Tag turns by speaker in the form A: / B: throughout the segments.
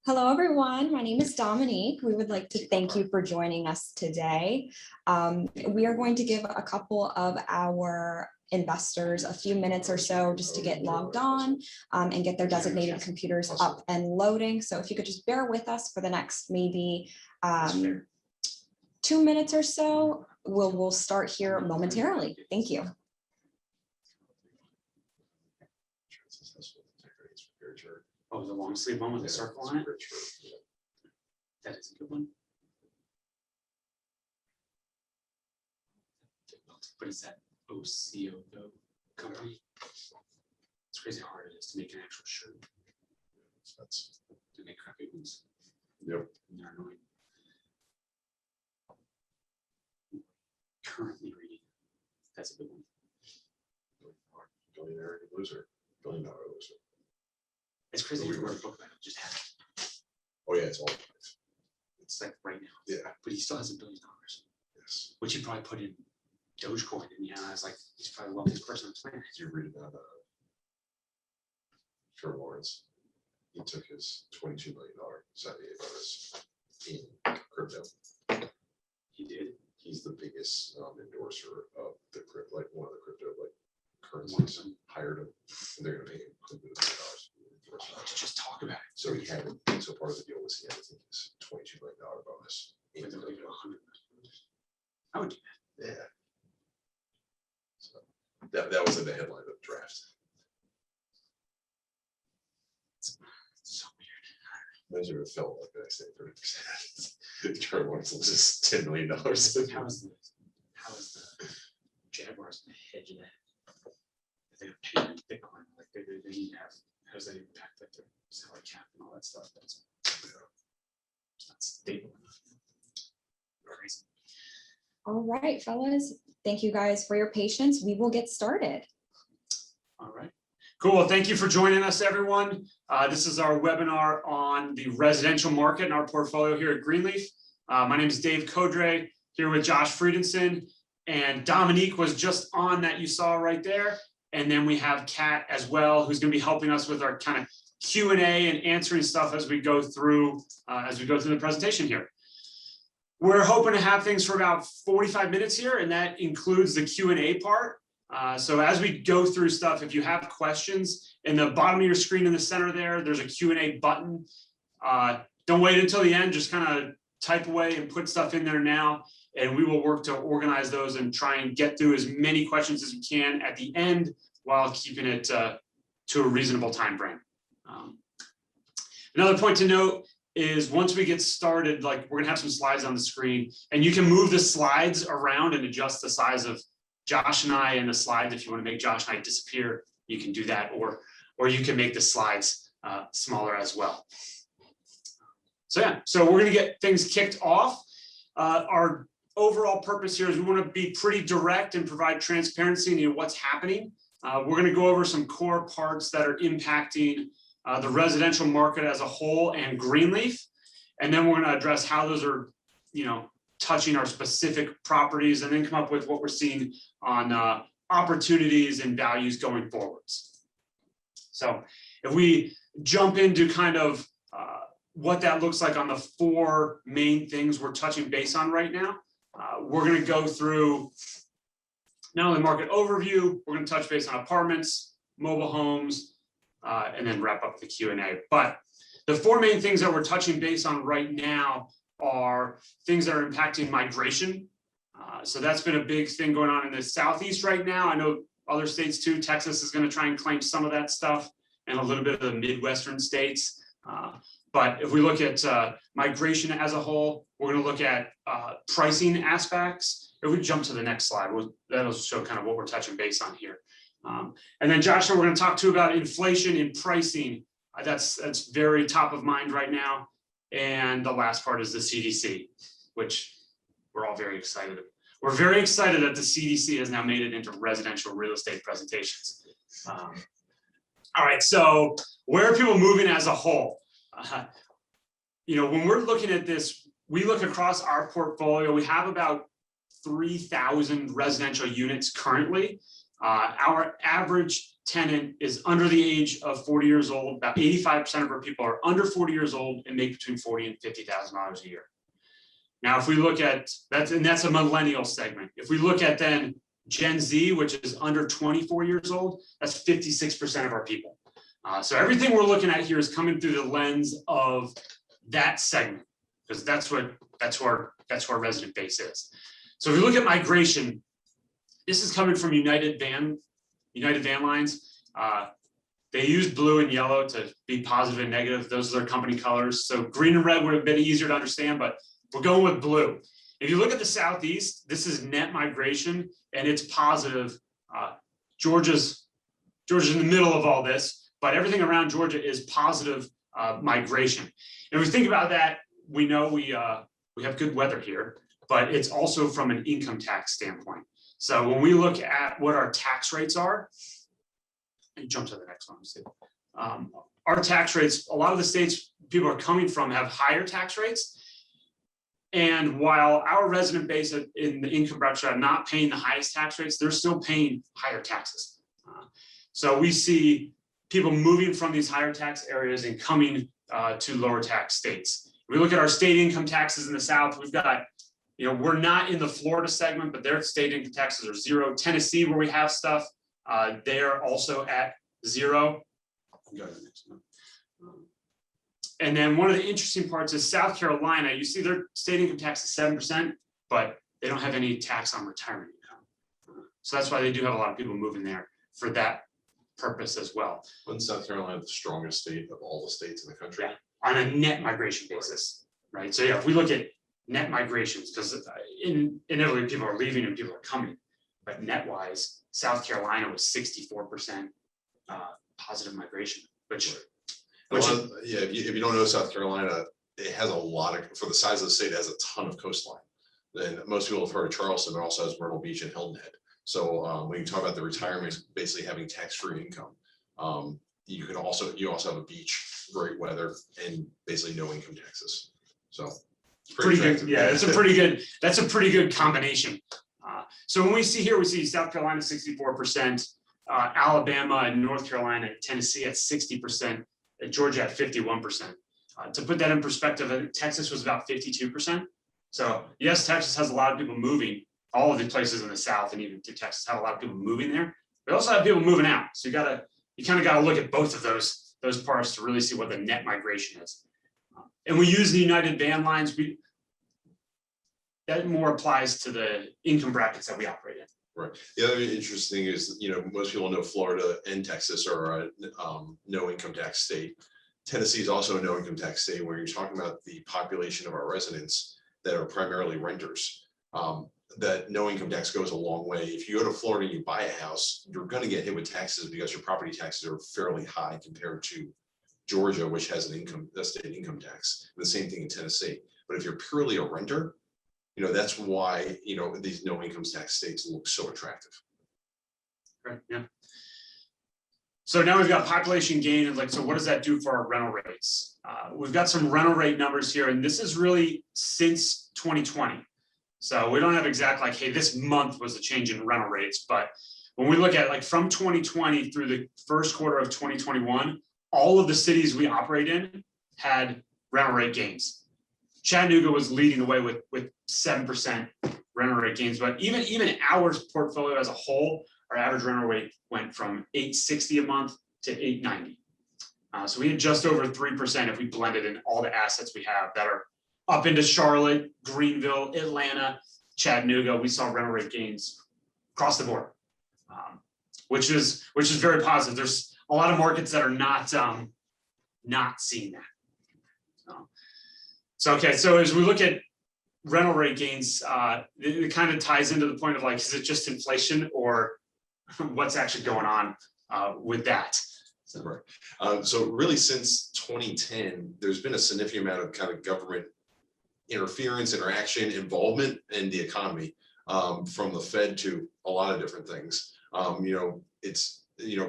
A: Hello, everyone. My name is Dominique. We would like to thank you for joining us today. We are going to give a couple of our investors a few minutes or so just to get logged on and get their designated computers up and loading. So if you could just bear with us for the next maybe 2 minutes or so, we'll start here momentarily. Thank you.
B: Oh, the long sleeve one with the circle on it? That is a good one. What is that? OCO company? It's crazy how hard it is to make an actual shirt. That's to make crappy ones.
C: Yep.
B: And they're annoying. Currently reading. That's a good one.
C: Billionaire loser. $1 billion loser.
B: It's crazy. We wrote a book about it. Just had it.
C: Oh yeah, it's all.
B: It's like right now.
C: Yeah.
B: But he still has $1 billion.
C: Yes.
B: Which he probably put in Dogecoin. And yeah, I was like, he's probably the wealthiest person on the planet.
C: Did you read about Trevor Lawrence? He took his $22 million signing bonus in crypto.
B: He did.
C: He's the biggest endorser of the crypto, like one of the crypto currencies. Hired him, and they're going to pay him $1 million.
B: To just talk about it.
C: So he had it. So part of the deal was he had to take his $22 million bonus.
B: But they'll give you $100 million. I would do that.
C: Yeah. So that was in the headline of the draft.
B: It's so weird.
C: Imagine if it felt like I say 30%. Trevor Lawrence loses $10 million.
B: How is the Jaguars going to hedge that? If they have paid in Bitcoin, like they need to have. How does that impact like their salary cap and all that stuff? That's it's not stable enough. Crazy.
A: All right, fellas. Thank you guys for your patience. We will get started.
B: All right. Cool. Well, thank you for joining us, everyone. This is our webinar on the residential market and our portfolio here at Greenleaf. My name is Dave Codre, here with Josh Friedenson, and Dominique was just on that you saw right there. And then we have Kat as well, who's going to be helping us with our kind of Q&A and answering stuff as we go through the presentation here. We're hoping to have things for about 45 minutes here, and that includes the Q&A part. So as we go through stuff, if you have questions, in the bottom of your screen in the center there's a Q&A button. Don't wait until the end, just kind of type away and put stuff in there now, and we will work to organize those and try and get through as many questions as we can at the end while keeping it to a reasonable time frame. Another point to note is once we get started, like we're gonna have some slides on the screen, and you can move the slides around and adjust the size of Josh and I and the slides. If you want to make Josh and I disappear, you can do that, or you can make the slides smaller as well. So yeah, so we're gonna get things kicked off. Our overall purpose here is we want to be pretty direct and provide transparency into what's happening. We're going to go over some core parts that are impacting the residential market as a whole and Greenleaf, and then we're going to address how those are, touching our specific properties, and then come up with what we're seeing on opportunities and values going forwards. So if we jump into kind of what that looks like on the 4 main things we're touching base on right now. We're going to go through not only market overview, we're going to touch base on apartments, mobile homes, and then wrap up the Q&A. But the 4 main things that we're touching base on right now are things that are impacting migration. So that's been a big thing going on in the Southeast right now. I know other states too. Texas is going to try and claim some of that stuff, and a little bit of the Midwestern states. But if we look at migration as a whole, we're going to look at pricing aspects. If we jump to the next slide, that'll show kind of what we're touching base on here. And then Josh and we're going to talk too about inflation and pricing. That's very top of mind right now. And the last part is the CDC, which we're all very excited about. We're very excited that the CDC has now made it into residential real estate presentations. All right, so where are people moving as a whole? When we're looking at this, we look across our portfolio. We have about 3,000 residential units currently. Our average tenant is under the age of 40 years old. About 85% of our people are under 40 years old and make between $40,000 and $50,000 a year. Now, if we look at that's a millennial segment. If we look at then Gen Z, which is under 24 years old, that's 56% of our people. So everything we're looking at here is coming through the lens of that segment, because that's who our resident base is. So if you look at migration, this is coming from United Van Lines. They use blue and yellow to be positive and negative. Those are their company colors. So green and red would have been easier to understand, but we're going with blue. If you look at the Southeast, this is net migration and it's positive. Georgia's in the middle of all this, but everything around Georgia is positive migration. And if we think about that, we know we have good weather here, but it's also from an income tax standpoint. So when we look at what our tax rates are, and jump to the next one, see. Our tax rates, a lot of the states people are coming from have higher tax rates. And while our resident base in the income bracket are not paying the highest tax rates, they're still paying higher taxes. So we see people moving from these higher tax areas and coming to lower tax states. We look at our state income taxes in the South, we've got, we're not in the Florida segment, but their state income taxes are 0. Tennessee, where we have stuff, they're also at 0. And then one of the interesting parts is South Carolina, you see their state income tax is 7%, but they don't have any tax on retirement income. So that's why they do have a lot of people moving there for that purpose as well.
C: Wasn't South Carolina the strongest state of all the states in the country?
B: Yeah, on a net migration basis, right? So yeah, if we look at net migrations, because inevitably people are leaving and people are coming, but net wise, South Carolina was 64% positive migration, which
C: if you don't know South Carolina, it has a lot of, for the size of the state, it has a ton of coastline. And most people have heard of Charleston, but also has Myrtle Beach and Hilton Head. So when you talk about the retirement, basically having tax-free income, you also have a beach, great weather, and basically no income taxes. So it's
B: pretty good. Yeah, that's a pretty good combination. So when we see South Carolina 64%, Alabama and North Carolina, Tennessee at 60%. Georgia at 51%. To put that in perspective, I think Texas was about 52%. So yes, Texas has a lot of people moving. All of the places in the South and even to Texas have a lot of people moving there. We also have people moving out. So you kind of got to look at both of those parts to really see what the net migration is. And we use the United Van Lines. That more applies to the income brackets that we operate in.
C: Right. The other interesting thing is, most people know Florida and Texas are no income tax state. Tennessee is also a no income tax state, where you're talking about the population of our residents that are primarily renters. That no income tax goes a long way. If you go to Florida and you buy a house, you're going to get hit with taxes because your property taxes are fairly high compared to Georgia, which has a state income tax. The same thing in Tennessee. But if you're purely a renter, that's why, these no income tax states look so attractive.
B: Right, yeah. So now we've got population gain, and so what does that do for our rental rates? We've got some rental rate numbers here, and this is really since 2020. So we don't have exact hey, this month was a change in rental rates, but when we look at from 2020 through the first quarter of 2021, all of the cities we operate in had rental rate gains. Chattanooga was leading the way with 7% rental rate gains, but even our portfolio as a whole, our average rental rate went from $860 a month to $890. So we had just over 3% if we blended in all the assets we have that are up into Charlotte, Greenville, Atlanta, Chattanooga. We saw rental rate gains across the board, which is very positive. There's a lot of markets that are not seeing that. So as we look at rental rate gains, it kind of ties into the point of is it just inflation or what's actually going on with that?
C: So really since 2010, there's been a significant amount of kind of government interference, interaction, involvement in the economy, from the Fed to a lot of different things.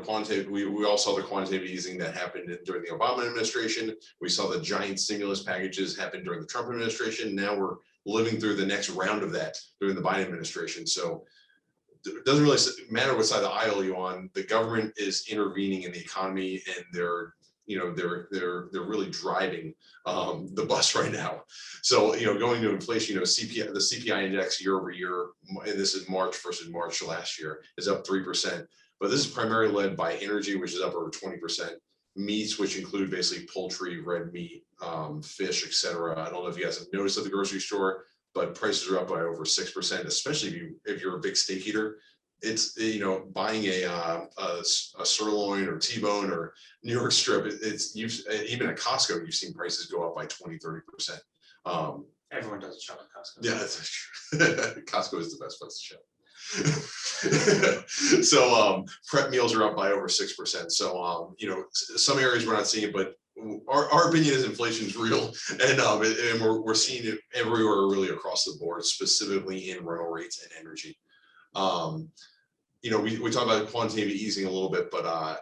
C: Quantitative. We all saw the quantitative easing that happened during the Obama administration. We saw the giant stimulus packages happen during the Trump administration. Now we're living through the next round of that during the Biden administration. So it doesn't really matter what side of the aisle you're on. The government is intervening in the economy, and they're really driving the bus right now. So, going to inflation, CPI, the CPI index year over year, and this is March versus March last year, is up 3%. But this is primarily led by energy, which is up over 20%. Meats, which include basically poultry, red meat, fish, etc. I don't know if you guys have noticed at the grocery store, but prices are up by over 6%, especially if you're a big steak eater. It's, buying a sirloin or T-bone or New York strip, even at Costco, you've seen prices go up by 20-30%.
B: Everyone does shop at Costco.
C: Yeah, that's true. Costco is the best place to shop. So prep meals are up by over 6%. So some areas we're not seeing it, but our opinion is inflation is real, and we're seeing it everywhere, really across the board, specifically in rental rates and energy. We talk about quantitative easing a little bit, but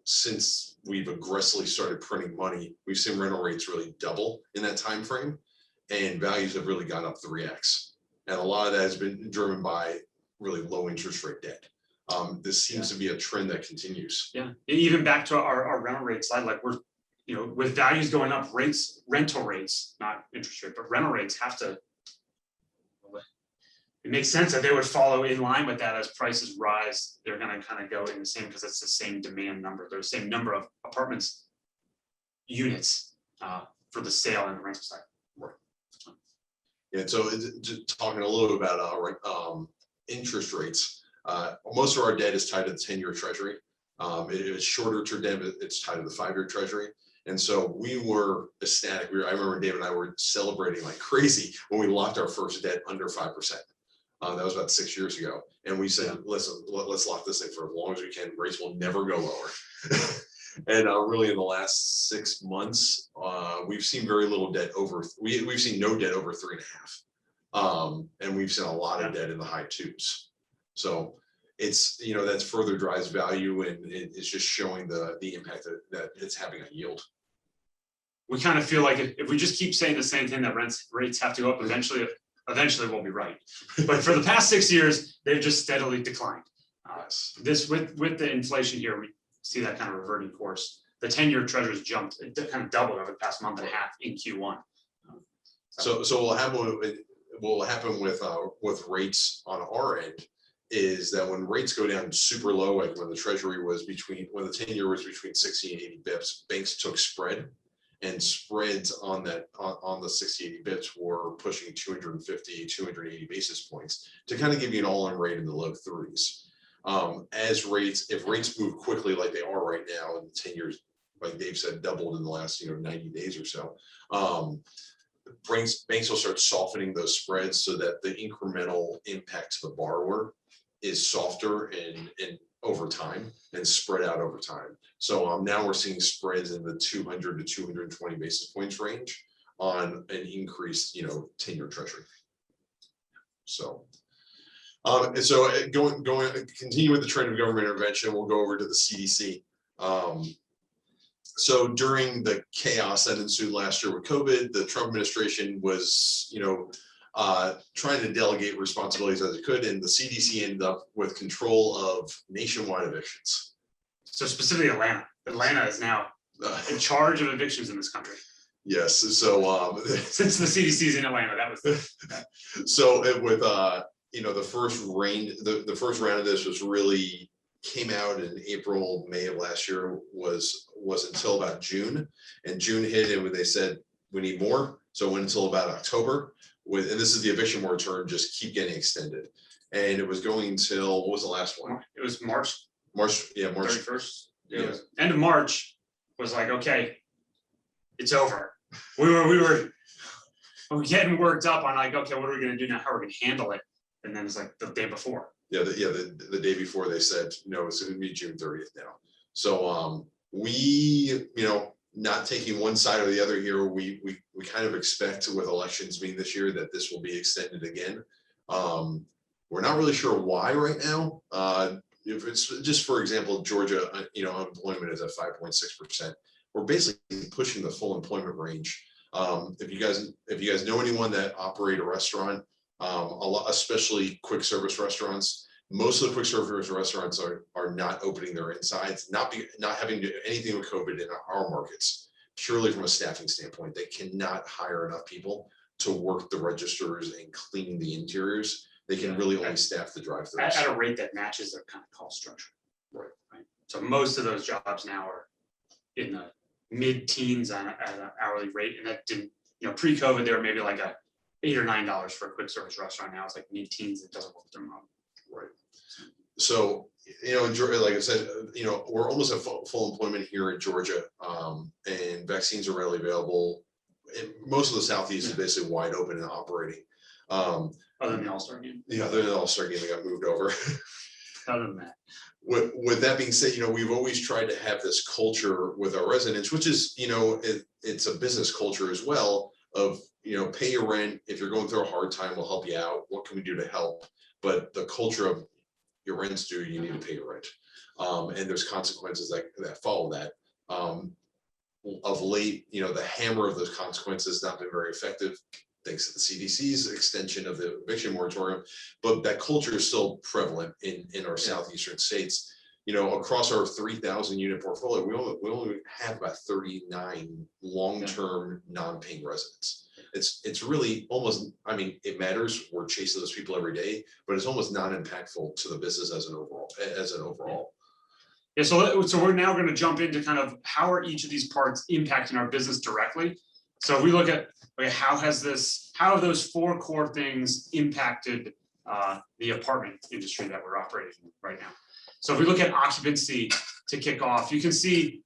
C: since we've aggressively started printing money, we've seen rental rates really double in that time frame, and values have really gone up 3x. And a lot of that has been driven by really low interest rate debt. This seems to be a trend that continues.
B: Yeah, even back to our rental rate slide, like we're, with values going up, rental rates, not interest rate, but rental rates have to. It makes sense that they would follow in line with that as prices rise. They're going to kind of go in the same, because it's the same demand number. There's the same number of apartments units for the sale and the rental side.
C: Yeah, so just talking a little bit about interest rates. Most of our debt is tied to the 10-year treasury. It is shorter term debt, it's tied to the 5-year treasury. And so we were ecstatic. I remember Dave and I were celebrating like crazy when we locked our first debt under 5%. That was about 6 years ago. And we said, listen, let's lock this thing for as long as we can. Rates will never go lower. And really in the last 6 months, we've seen very little debt over, we've seen no debt over 3.5. And we've seen a lot of debt in the high 2s. So it's, that's further drives value, and it's just showing the impact that it's having on yield.
B: We kind of feel like if we just keep saying the same thing, that rates have to go up eventually we'll be right. But for the past 6 years, they've just steadily declined. This with the inflation here, we see that kind of reverting course. The 10-year treasuries jumped, it kind of doubled over the past month and a half in Q1.
C: So what will happen with rates on our end is that when rates go down super low, like when the treasury was when the 10-year was between 60 and 80 bips, banks took spread, and spreads on the 60, 80 bips were pushing 250, 280 basis points to kind of give you an all-in rate in the low 3s. If rates move quickly like they are right now, and the 10 years, like Dave said, doubled in the last 90 days or so, banks will start softening those spreads so that the incremental impact to the borrower is softer and over time and spread out over time. So now we're seeing spreads in the 200 to 220 basis points range on an increased 10-year treasury. So continue with the trend of government intervention, we'll go over to the CDC. So during the chaos that ensued last year with COVID, the Trump administration was, trying to delegate responsibilities as it could, and the CDC ended up with control of nationwide evictions.
B: So specifically Atlanta is now in charge of evictions in this country.
C: Yes, so
B: since the CDC's in Atlanta, that was
C: so with the first round of this was really came out in April, May of last year, was until about June, and June hit, and when they said we need more, so it went until about October. And this is the eviction moratorium, just keep getting extended, and it was going until, what was the last one?
B: It was March
C: 31st.
B: It was end of March. Was like, okay, it's over. We were getting worked up on like, okay, what are we going to do now? How are we going to handle it? And then it's like the day before.
C: The day before they said, no, it's going to be June 30th now. So we, not taking one side or the other here, we kind of expect with elections being this year that this will be extended again. We're not really sure why right now. If it's just, for example, Georgia, unemployment is at 5.6%. We're basically pushing the full employment range. If you guys know anyone that operate a restaurant, especially quick service restaurants, most of the quick service restaurants are not opening their insides, not having to do anything with COVID in our markets, purely from a staffing standpoint. They cannot hire enough people to work the registers and clean the interiors. They can really only staff the drive-thrus
B: at a rate that matches their kind of cost structure. Right. So most of those jobs now are in the mid-teens at an hourly rate, and that didn't, pre-COVID they were maybe like a $8 or $9 for a quick service restaurant. Now it's like mid-teens. It doesn't work with their model.
C: Right. So, in Georgia, like I said, we're almost at full employment here in Georgia, and vaccines are readily available. And most of the Southeast is basically wide open and operating.
B: Other than the All-Star game.
C: Yeah, other than the All-Star game that got moved over.
B: Other than that.
C: With that being said, we've always tried to have this culture with our residents, which is, it's a business culture as well of, pay your rent. If you're going through a hard time, we'll help you out. What can we do to help? But the culture of your rent's due, you need to pay your rent. And there's consequences that follow that. Of late, the hammer of those consequences has not been very effective, thanks to the CDC's extension of the eviction moratorium. But that culture is still prevalent in our southeastern states. Across our 3,000 unit portfolio, we only have about 39 long-term non-paying residents. It's really almost, it matters. We're chasing those people every day, but it's almost non-impactful to the business as an overall.
B: Yeah, so we're now going to jump into kind of how are each of these parts impacting our business directly. So if we look at how have those four core things impacted the apartment industry that we're operating in right now. So if we look at occupancy to kick off, you can see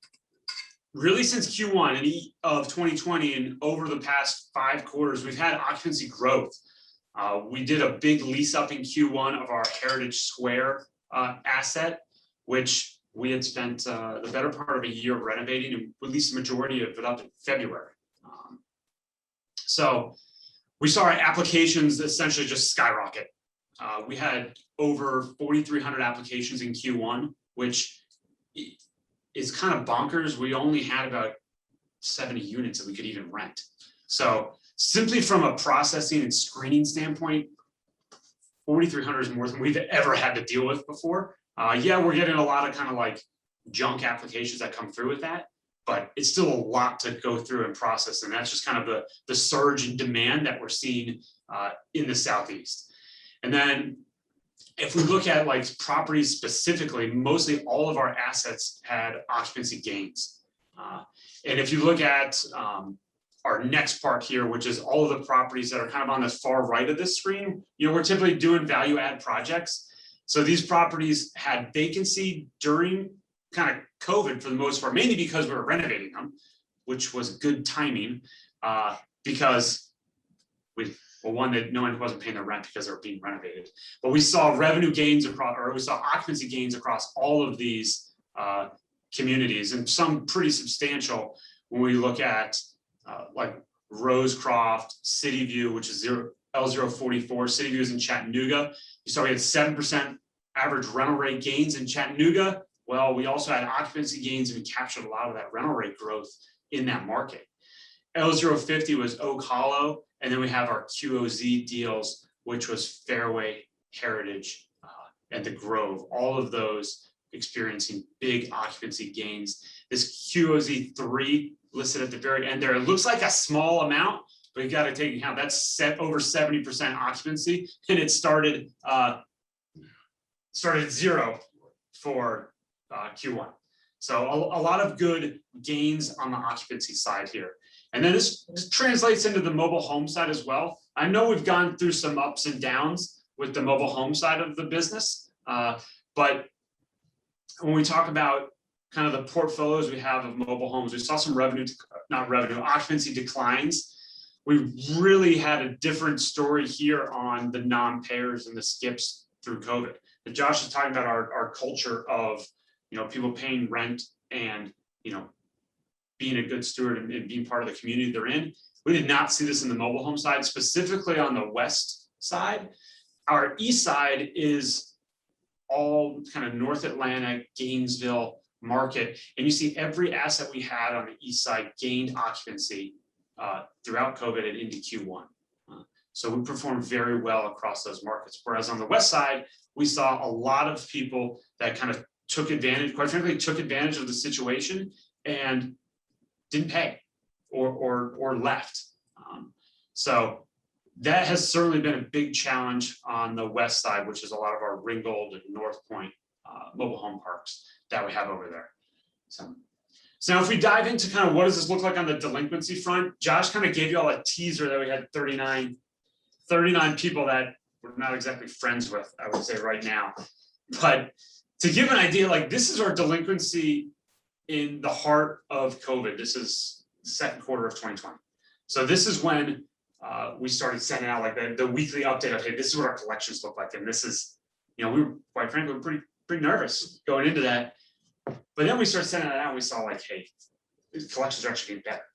B: really since Q1 of 2020 and over the past 5 quarters, we've had occupancy growth. We did a big lease up in Q1 of our Heritage Square asset, which we had spent the better part of a year renovating and released the majority of it up in February. So we saw our applications essentially just skyrocket. We had over 4,300 applications in Q1, which is kind of bonkers. We only had about 70 units that we could even rent. So simply from a processing and screening standpoint, 4,300 is more than we've ever had to deal with before. Yeah, we're getting a lot of kind of like junk applications that come through with that, but it's still a lot to go through and process. And that's just kind of the surge in demand that we're seeing in the Southeast. And then if we look at like properties specifically, mostly all of our assets had occupancy gains. And if you look at our next part here, which is all of the properties that are kind of on the far right of this screen, we're typically doing value add projects. So these properties had vacancy during kind of COVID for the most part, mainly because we were renovating them, which was good timing because one, that no one wasn't paying their rent because they were being renovated. But we saw revenue gains across, or we saw occupancy gains across all of these communities, and some pretty substantial when we look at like Rosecroft, City View, which is L044. City View is in Chattanooga. You saw we had 7% average rental rate gains in Chattanooga. Well, we also had occupancy gains, and we captured a lot of that rental rate growth in that market. L050 was Oak Hollow, and then we have our QOZ deals, which was Fairway, Heritage, and the Grove. All of those experiencing big occupancy gains. This QOZ3 listed at the very end there, it looks like a small amount, but you got to take into account that's set over 70% occupancy, and it started at 0 for Q1. So a lot of good gains on the occupancy side here. And then this translates into the mobile home side as well. I know we've gone through some ups and downs with the mobile home side of the business, but when we talk about kind of the portfolios we have of mobile homes, we saw some occupancy declines. We really had a different story here on the non-payers and the skips through COVID. And Josh is talking about our culture of, people paying rent and, being a good steward and being part of the community they're in. We did not see this in the mobile home side, specifically on the west side. Our east side is all kind of North Atlantic, Gainesville market. And you see every asset we had on the east side gained occupancy throughout COVID and into Q1. So we performed very well across those markets. Whereas on the west side, we saw a lot of people that kind of took advantage, quite frankly, took advantage of the situation and didn't pay or left. So that has certainly been a big challenge on the west side, which is a lot of our Ringgold and North Point mobile home parks that we have over there. So now if we dive into kind of what does this look like on the delinquency front, Josh kind of gave you all a teaser that we had 39 people that we're not exactly friends with, I would say right now. But to give an idea, like this is our delinquency in the heart of COVID. This is the second quarter of 2020. So this is when we started sending out like the weekly update of, hey, this is what our collections look like. And this is, we were quite frankly, pretty nervous going into that. But then we started sending that out and we saw like, hey, the collections are actually getting better,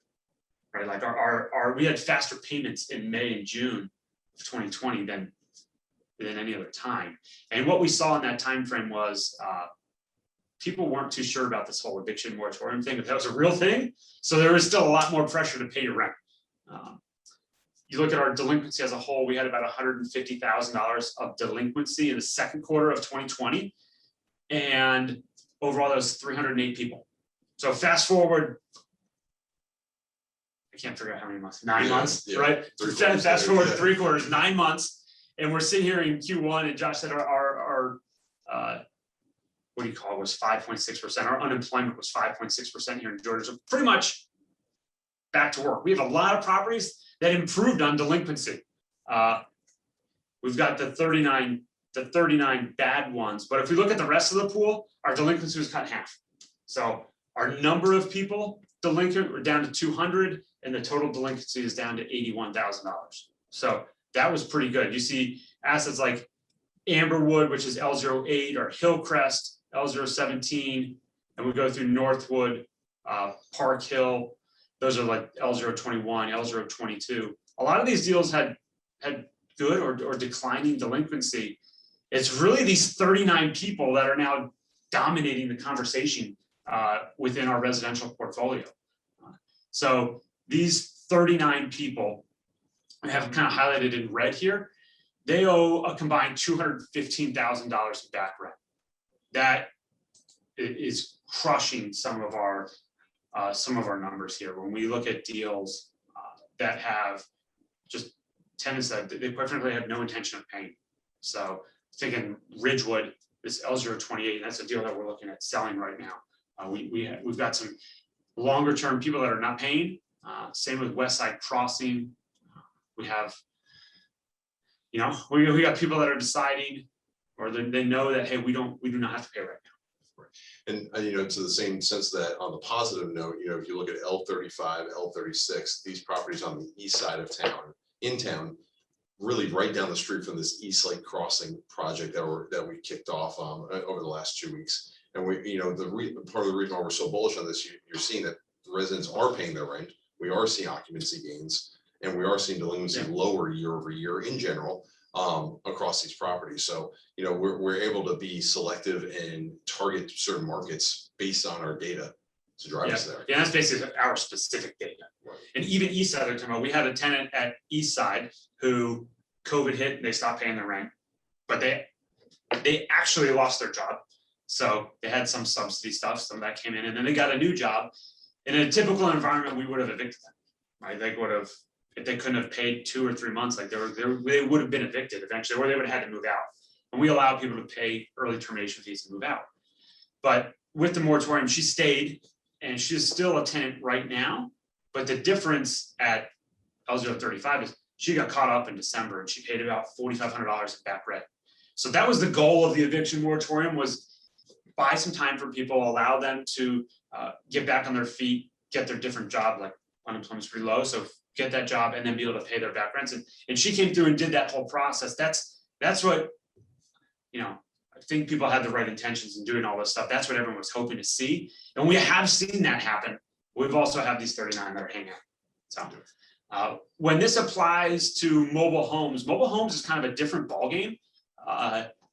B: right? Like we had faster payments in May and June of 2020 than any other time. And what we saw in that time frame was people weren't too sure about this whole eviction moratorium thing, if that was a real thing. So there was still a lot more pressure to pay your rent. You look at our delinquency as a whole, we had about $150,000 of delinquency in the second quarter of 2020. And overall, that was 308 people. So fast forward, I can't figure out how many months, 9 months, right? Fast forward 3 quarters, 9 months. And we're sitting here in Q1 and Josh said our what do you call it, was 5.6%. Our unemployment was 5.6% here in Georgia. So pretty much back to work. We have a lot of properties that improved on delinquency. We've got the 39 bad ones, but if we look at the rest of the pool, our delinquency was cut in half. So our number of people delinquent were down to 200 and the total delinquency is down to $81,000. So that was pretty good. You see assets like Amberwood, which is L08, or Hillcrest, L017, and we go through Northwood, Park Hill. Those are like L021, L022. A lot of these deals had good or declining delinquency. It's really these 39 people that are now dominating the conversation within our residential portfolio. So these 39 people, I have kind of highlighted in red here, they owe a combined $215,000 in back rent. That is crushing some of our numbers here. When we look at deals that have just tenants that they quite frankly have no intention of paying. So thinking Ridgewood, this L028, and that's a deal that we're looking at selling right now. We've got some longer term people that are not paying. Same with Westside Crossing. We have, we got people that are deciding, or they know that, hey, we do not have to pay right now.
C: And to the same sense that on the positive note, if you look at L35, L36, these properties on the east side of town, in town, really right down the street from this East Lake Crossing project that we kicked off over the last 2 weeks. And we, part of the reason why we're so bullish on this, you're seeing that residents are paying their rent. We are seeing occupancy gains, and we are seeing delinquency lower year over year in general across these properties. So we're able to be selective and target certain markets based on our data to drive us there.
B: Yeah, that's basically our specific data. Right. And even East Side, we had a tenant at East Side who COVID hit and they stopped paying their rent, but they actually lost their job. So they had some subsidy stuff, some of that came in, and then they got a new job. In a typical environment, we would have evicted them, right? They would have, if they couldn't have paid 2 or 3 months, like they would have been evicted eventually, or they would have had to move out. And we allow people to pay early termination fees to move out. But with the moratorium, she stayed, and she's still a tenant right now. But the difference at L035 is she got caught up in December and she paid about $4,500 in back rent. So that was the goal of the eviction moratorium, was buy some time for people, allow them to get back on their feet, get their different job, like unemployment's pretty low, so get that job and then be able to pay their back rents. And she came through and did that whole process. That's what, I think people had the right intentions in doing all this stuff. That's what everyone was hoping to see. And we have seen that happen. We've also had these 39 that are hanging out. So when this applies to mobile homes is kind of a different ballgame.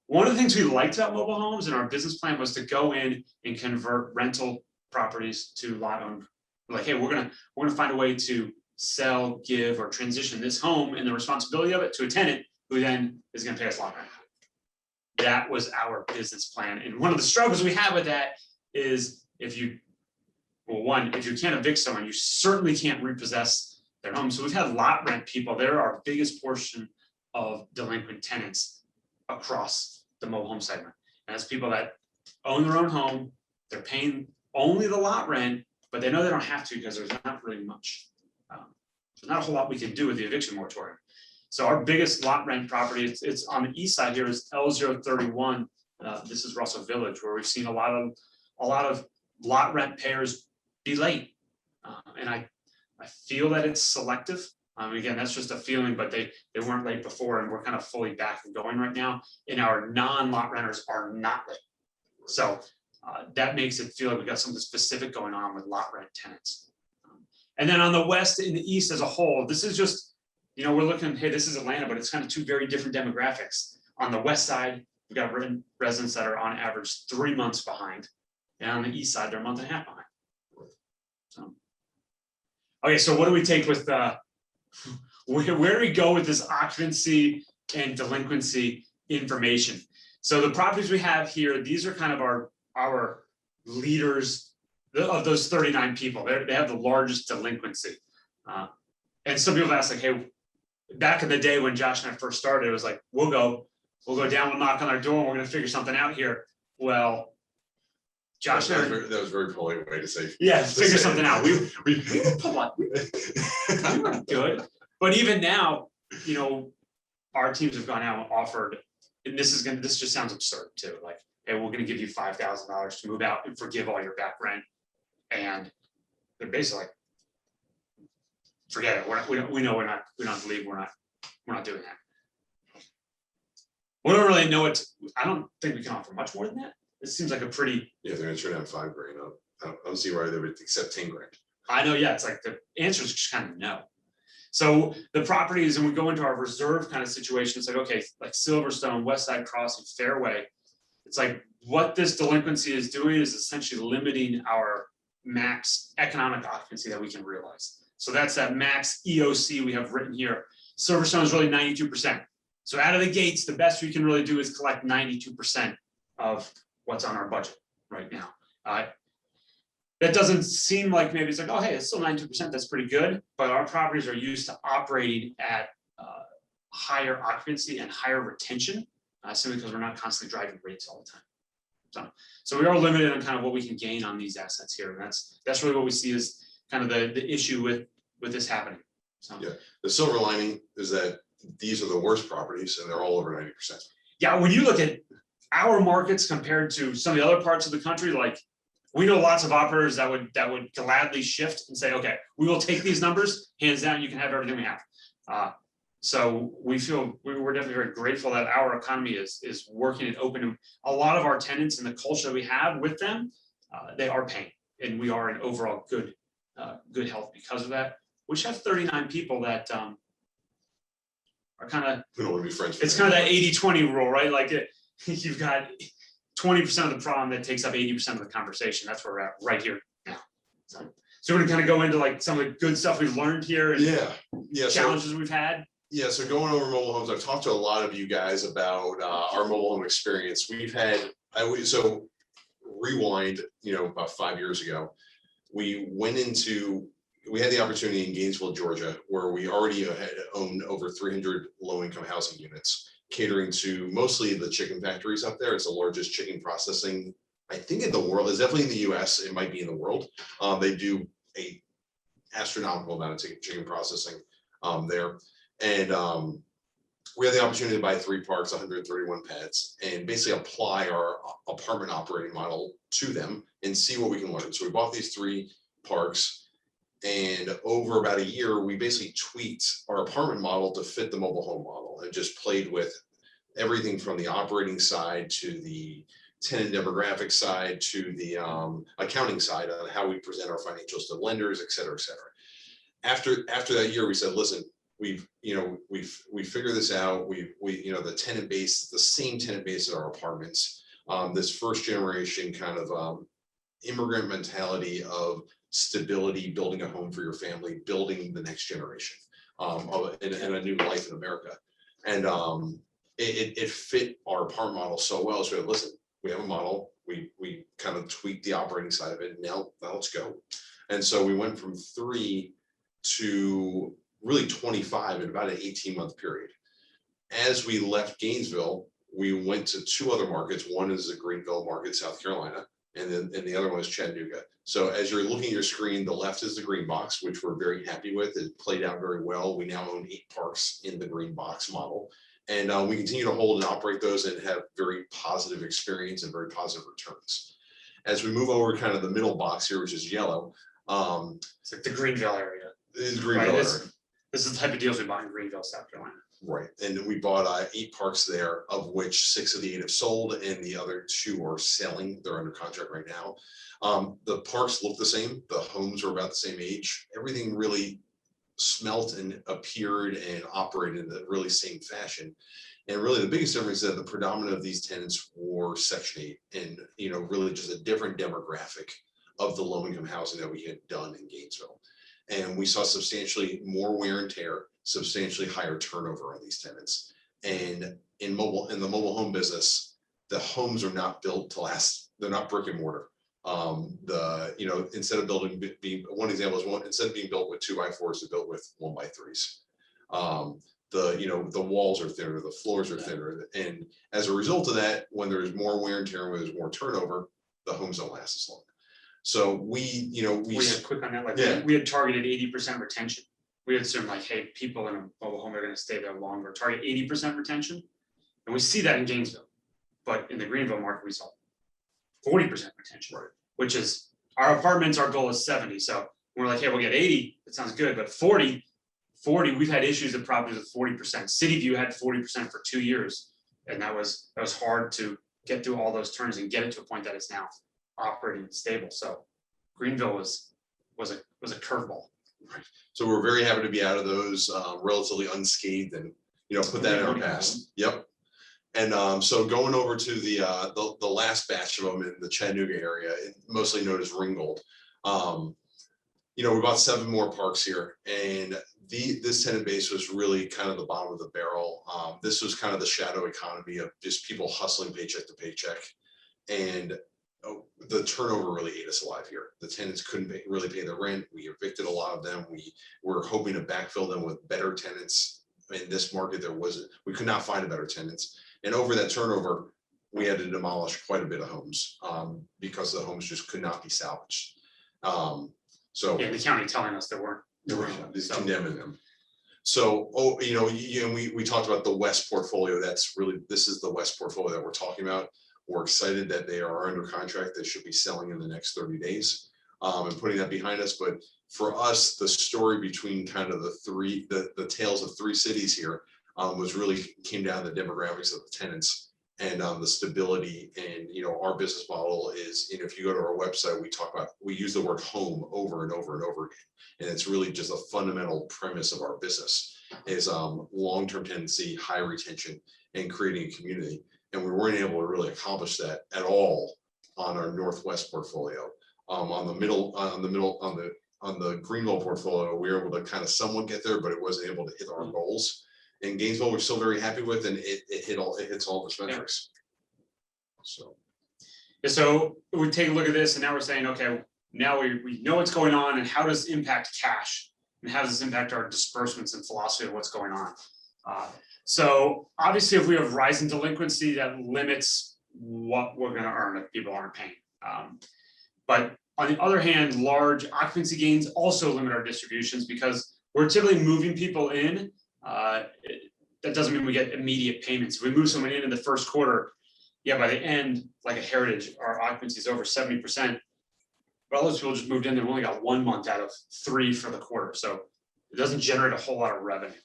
B: One of the things we liked about mobile homes in our business plan was to go in and convert rental properties to lot owned. Like, hey, we're gonna find a way to sell, give, or transition this home and the responsibility of it to a tenant who then is gonna pay us lot rent. that was our business plan. And one of the struggles we have with that is if you can't evict someone, you certainly can't repossess their home. So we've had lot rent people. They're our biggest portion of delinquent tenants across the mobile home segment. And that's people that own their own home. They're paying only the lot rent, but they know they don't have to because there's not really much. There's not a whole lot we can do with the eviction moratorium. So our biggest lot rent property, it's on the east side here, is L031. This is Russell Village, where we've seen a lot of lot rent payers be late. And I feel that it's selective. Again, that's just a feeling, but they weren't late before, and we're kind of fully back and going right now. And our non-lot renters are not late. So that makes it feel like we got something specific going on with lot rent tenants. And then on the west and the east as a whole, this is just, we're looking, hey, this is Atlanta, but it's kind of two very different demographics. On the west side, we've got residents that are on average 3 months behind. And on the east side, they're a month and a half behind. So, okay, so what do we take with, where do we go with this occupancy and delinquency information? So the properties we have here, these are kind of our leaders of those 39 people. They have the largest delinquency. And some people ask, like, hey, back in the day when Josh and I first started, it was like, we'll go down, we'll knock on our door, and we're gonna figure something out here. Well, Josh,
C: that was a very polite way to say.
B: Yeah, figure something out. We were polite. We were good. But even now, our teams have gone out and offered, and this just sounds absurd too. Like, hey, we're gonna give you $5,000 to move out and forgive all your back rent. And they're basically like, forget it. We know we're not to leave. We're not doing that. We don't really know what. I don't think we can offer much more than that. It seems like a pretty.
C: Yeah, they're gonna turn down $5 grand. I don't see why they would accept 10 grand.
B: I know. Yeah, it's like the answer is just kind of no. So the properties, and we go into our reserve kind of situation. It's like, okay, like Silverstone, West Side Crossing, Fairway. It's like what this delinquency is doing is essentially limiting our max economic occupancy that we can realize. So that's that max EOC we have written here. Silverstone is really 92%. So out of the gates, the best we can really do is collect 92% of what's on our budget right now. That doesn't seem like, maybe it's like, oh, hey, it's still 92%, that's pretty good. But our properties are used to operating at higher occupancy and higher retention, simply because we're not constantly driving rates all the time. So we are limited on kind of what we can gain on these assets here. And that's really what we see as kind of the issue with this happening. So
C: yeah, the silver lining is that these are the worst properties and they're all over 90%.
B: Yeah, when you look at our markets compared to some of the other parts of the country, like we know lots of operators that would gladly shift and say, okay, we will take these numbers, hands down, you can have everything we have. So we're definitely very grateful that our economy is working and open. And a lot of our tenants and the culture that we have with them, they are paying, and we are in overall good health because of that. We have 39 people that are kind of.
C: We don't want to be friends.
B: It's kind of that 80-20 rule, right? Like you've got 20% of the problem that takes up 80% of the conversation. That's where we're at right here now. So we're gonna kind of go into like some of the good stuff we've learned here. And
C: yeah.
B: Challenges we've had.
C: Yeah, so going over mobile homes, I've talked to a lot of you guys about our mobile home experience. We've had, so rewind, about 5 years ago, we had the opportunity in Gainesville, Georgia, where we already had owned over 300 low-income housing units, catering to mostly the chicken factories up there. It's the largest chicken processing, I think, in the world. It's definitely in the US, it might be in the world. They do a astronomical amount of chicken processing there. And we had the opportunity to buy 3 parks, 131 pets, and basically apply our apartment operating model to them and see what we can learn. So we bought these 3 parks, and over about a year, we basically tweaked our apartment model to fit the mobile home model and just played with everything from the operating side to the tenant demographic side to the accounting side on how we present our financials to lenders, et cetera, et cetera. After that year, we said, listen, we figured this out. We the tenant base, the same tenant base as our apartments. This first generation kind of immigrant mentality of stability, building a home for your family, building the next generation and a new life in America. And it fit our apartment model so well. So listen, we have a model, we kind of tweaked the operating side of it. Now let's go. And so we went from 3 to really 25 in about an 18-month period. As we left Gainesville, we went to 2 other markets. One is the Greenville market, South Carolina, and the other one is Chattanooga. So as you're looking at your screen, the left is the green box, which we're very happy with. It played out very well. We now own 8 parks in the green box model. And we continue to hold and operate those and have very positive experience and very positive returns. As we move over kind of the middle box here, which is yellow.
B: It's like the Greenville area.
C: Is Greenville
B: Right,
C: area.
B: This is the type of deals we bought in Greenville, South Carolina.
C: Right, and we bought 8 parks there, of which 6 of the 8 have sold, and the other 2 are selling. They're under contract right now. The parks look the same. The homes are about the same age. Everything really smelt and appeared and operated in the really same fashion. And really the biggest difference is that the predominant of these tenants were Section 8 and, you know, really just a different demographic of the low income housing that we had done in Gainesville. And we saw substantially more wear and tear, substantially higher turnover on these tenants. And in the mobile home business, the homes are not built to last. They're not brick and mortar. Instead of building, one example is instead of being built with 2x4s, they're built with 1x3s. The walls are thinner, the floors are thinner. And as a result of that, when there's more wear and tear, when there's more turnover, the homes don't last as long. So we
B: had quick on that, like we had targeted 80% retention. We had assumed like, hey, people in a mobile home are going to stay there longer. Target 80% retention, and we see that in Gainesville, but in the Greenville market we saw 40% retention, right? Which is our apartments. Our goal is 70. So we're like, hey, we'll get 80. It sounds good, but 40. We've had issues at properties with 40%. City View had 40% for 2 years, and that was hard to get through all those turns and get it to a point that it's now operating and stable. So Greenville was a curveball.
C: Right. So we're very happy to be out of those relatively unscathed and put that in our past. Yep. And so going over to the last batch of them in the Chattanooga area, mostly known as Ringgold. We bought 7 more parks here, and this tenant base was really kind of the bottom of the barrel. This was kind of the shadow economy of just people hustling paycheck to paycheck, and the turnover really ate us alive here. The tenants couldn't really pay their rent. We evicted a lot of them. We were hoping to backfill them with better tenants. In this market, we could not find a better tenants. And over that turnover, we had to demolish quite a bit of homes because the homes just could not be salvaged.
B: The county telling us there weren't.
C: Condemning them. So, we talked about the West portfolio. This is the West portfolio that we're talking about. We're excited that they are under contract. They should be selling in the next 30 days and putting that behind us. But for us, the story between kind of the tales of 3 cities here came down to the demographics of the tenants and the stability. And our business model is, if you go to our website, we use the word home over and over and over again. And it's really just a fundamental premise of our business is long-term tenancy, high retention, and creating a community. And we weren't able to really accomplish that at all on our Northwest portfolio. On the Greenville portfolio, we were able to kind of somewhat get there, but it wasn't able to hit our goals. In Gainesville, we're still very happy with, and it hits all the metrics.
B: So we take a look at this, and now we're saying, okay, now we know what's going on, and how does this impact cash, and how does this impact our disbursements and philosophy of what's going on? So obviously, if we have rising delinquency, that limits what we're going to earn if people aren't paying. But on the other hand, large occupancy gains also limit our distributions because we're typically moving people in. That doesn't mean we get immediate payments. If we move someone in the first quarter, by the end, like a Heritage, our occupancy is over 70%. But all those people just moved in, they've only got 1 month out of 3 for the quarter. So it doesn't generate a whole lot of revenue.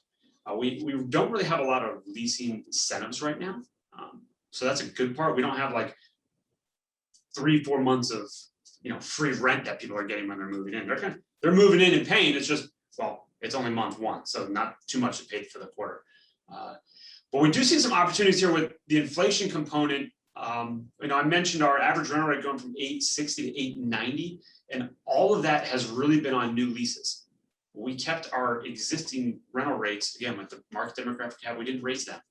B: We don't really have a lot of leasing incentives right now. So that's a good part. We don't have like 3-4 months of free rent that people are getting when they're moving in. They're moving in and paying. It's just, it's only month 1, so not too much to pay for the quarter. But we do see some opportunities here with the inflation component. I mentioned our average rental rate going from $860 to $890, and all of that has really been on new leases. We kept our existing rental rates, again, with the market demographic we didn't raise them.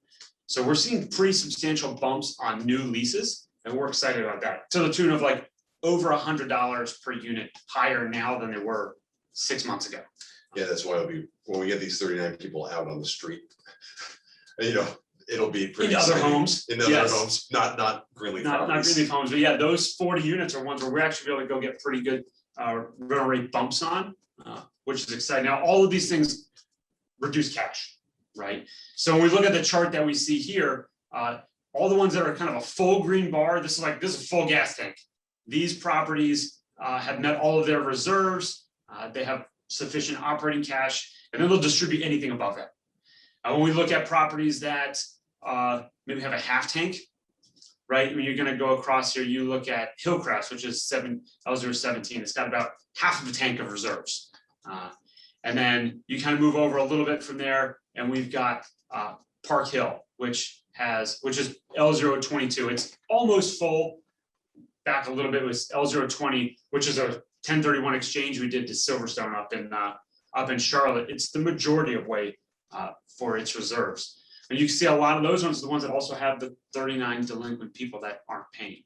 B: So we're seeing pretty substantial bumps on new leases, and we're excited about that, to the tune of like over $100 per unit higher now than they were 6 months ago.
C: Yeah, that's why it'll be, when we get these 39 people out on the street, it'll be pretty
B: In other
C: exciting.
B: homes,
C: In other
B: yes.
C: homes, not Greenleaf
B: Not
C: properties.
B: Greenleaf homes, but yeah, those 40 units are ones where we're actually able to go get pretty good rental rate bumps on, which is exciting. Now, all of these things reduce cash, right? So when we look at the chart that we see here, all the ones that are kind of a full green bar, this is a full gas tank. These properties have met all of their reserves, they have sufficient operating cash, and then they'll distribute anything above that. When we look at properties that maybe have a half tank, right? When you're gonna go across here, you look at Hillcrest, which is L017, it's got about half of a tank of reserves. And then you kind of move over a little bit from there, and we've got Park Hill, which is L022. It's almost full. Back a little bit was L020, which is a 1031 exchange we did to Silverstone up in Charlotte. It's the majority of way for its reserves. And you can see a lot of those ones, the ones that also have the 39 delinquent people that aren't paying.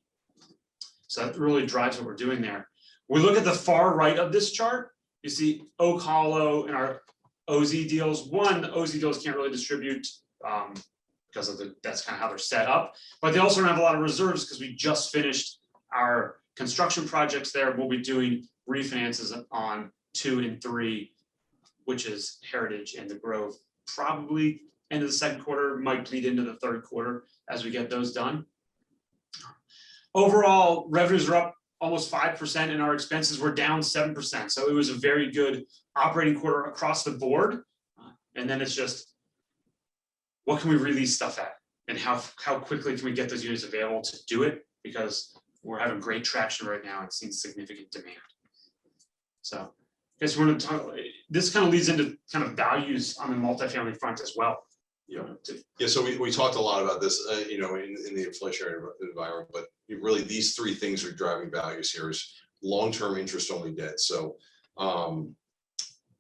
B: So that really drives what we're doing there. We look at the far right of this chart, you see Oak Hollow and our OZ deals. One, the OZ deals can't really distribute because of that's kind of how they're set up, but they also don't have a lot of reserves because we just finished our construction projects there. We'll be doing refinances on 2 and 3, which is Heritage and the Grove, probably end of the second quarter, might bleed into the third quarter as we get those done. Overall, revenues are up almost 5% and our expenses were down 7%. So it was a very good operating quarter across the board. And then it's just, what can we release stuff at? And how quickly can we get those units available to do it? Because we're having great traction right now and seeing significant demand. So I guess we're going to talk, this kind of leads into kind of values on the multifamily front as well.
C: Yeah, so we talked a lot about this, in the inflationary environment, but really these 3 things are driving values here is long-term interest-only debt. So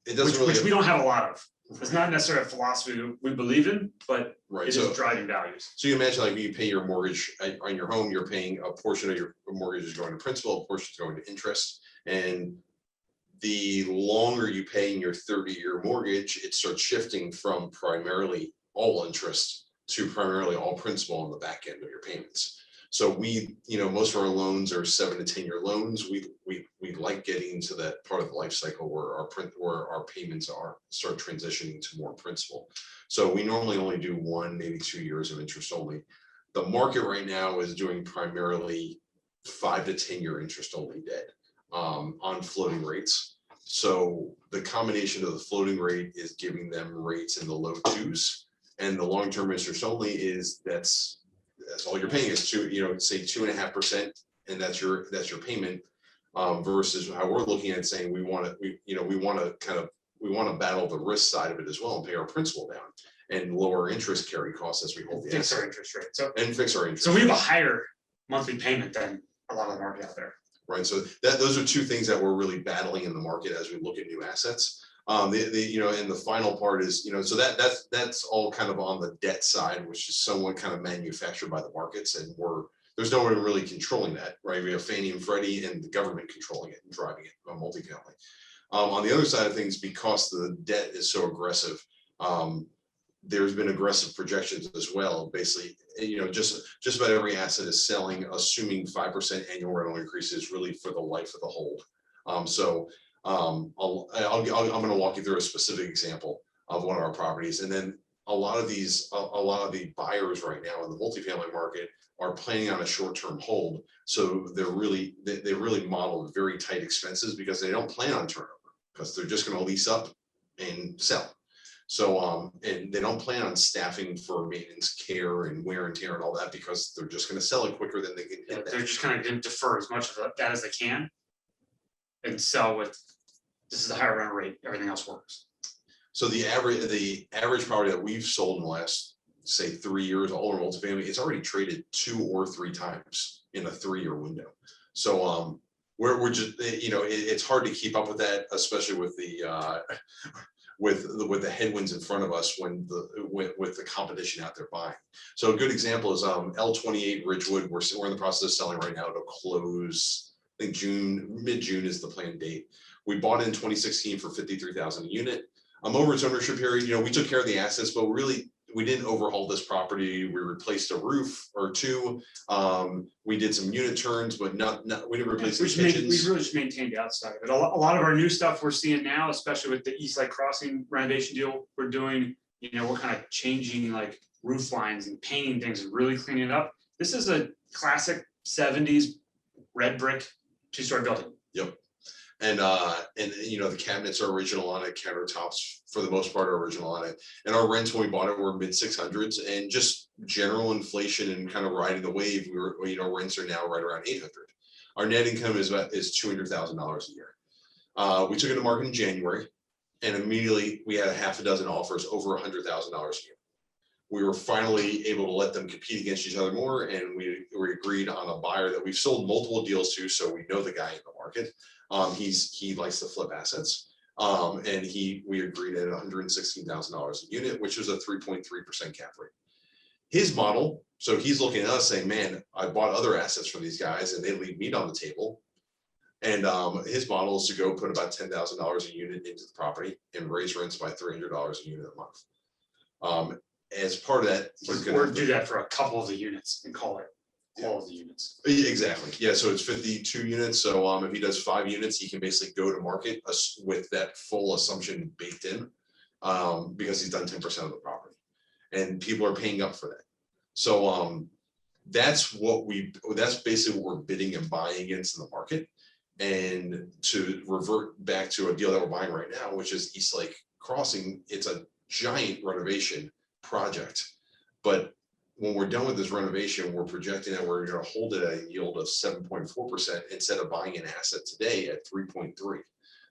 C: it doesn't
B: which we don't have a lot of. It's not necessarily a philosophy we believe in, but
C: right,
B: it is driving values.
C: So you imagine like when you pay your mortgage on your home, you're paying a portion of your mortgage is going to principal, a portion is going to interest. And the longer you pay in your 30-year mortgage, it starts shifting from primarily all interest to primarily all principal on the back end of your payments. So we, most of our loans are 7 to 10-year loans. We like getting to that part of the life cycle where our payments start transitioning to more principal. So we normally only do 1, maybe 2 years of interest only. The market right now is doing primarily 5 to 10-year interest only debt on floating rates. So the combination of the floating rate is giving them rates in the low 2s, and the long-term interest only is that's all you're paying is say 2.5%, and that's your payment. Versus how we're looking at saying we want to battle the risk side of it as well and pay our principal down and lower interest carry costs as we hold the
B: Fix
C: asset.
B: our interest rate. So
C: Fix our interest.
B: So we have a higher monthly payment than a lot of the market out there.
C: Right. So those are 2 things that we're really battling in the market as we look at new assets. And the final part is, so that's all kind of on the debt side, which is somewhat kind of manufactured by the markets, and there's no one really controlling that, right? We have Fannie and Freddie and the government controlling it and driving it on multifamily. On the other side of things, because the debt is so aggressive, there's been aggressive projections as well. Basically, just about every asset is selling, assuming 5% annual rental increases really for the life of the hold. I'm going to walk you through a specific example of one of our properties, and then a lot of the buyers right now in the multifamily market are planning on a short-term hold. So they really modeled very tight expenses because they don't plan on turnover, because they're just going to lease up and sell. So and they don't plan on staffing for maintenance, care, and wear and tear and all that, because they're just going to sell it quicker than they can hit that.
B: They're just kind of going to defer as much of that as they can and sell with, this is the higher rental rate, everything else works.
C: So the average property that we've sold in the last, say, 3 years, all our multifamily, it's already traded 2 or 3 times in a 3-year window. So we're just, it's hard to keep up with that, especially with the with the headwinds in front of us with the competition out there buying. So a good example is L28 Ridgewood. We're in the process of selling right now. It'll close, I think mid-June is the planned date. We bought in 2016 for $53,000 a unit. Over its ownership period, we took care of the assets, but really we didn't overhaul this property. We replaced a roof or two. We did some unit turns, but we didn't replace the kitchens.
B: We really just maintained the outside of it. A lot of our new stuff we're seeing now, especially with the East Lake Crossing renovation deal we're doing, we're kind of changing like roof lines and painting things and really cleaning it up. This is a classic 70s red brick 2-story building.
C: Yep. And the cabinets are original on it, countertops for the most part are original on it. And our rents when we bought it were mid 600s, and just general inflation and kind of riding the wave, rents are now right around 800. Our net income is $200,000 a year. We took it to market in January, and immediately we had a half a dozen offers over $100,000 a year. We were finally able to let them compete against each other more, and we agreed on a buyer that we've sold multiple deals to, so we know the guy in the market. He likes to flip assets, and we agreed at $116,000 a unit, which was a 3.3% cap rate. His model, so he's looking at us saying, man, I bought other assets from these guys and they leave meat on the table. And his model is to go put about $10,000 a unit into the property and raise rents by $300 a unit a month. As part of that, he's going to
B: do that for a couple of the units and call it all of the units.
C: Exactly. Yeah. So it's 52 units. So if he does 5 units, he can basically go to market with that full assumption baked in, because he's done 10% of the property, and people are paying up for that. So that's basically what we're bidding and buying against in the market. And to revert back to a deal that we're buying right now, which is East Lake Crossing, it's a giant renovation project, but when we're done with this renovation, we're projecting that we're going to hold it at a yield of 7.4% instead of buying an asset today at 3.3.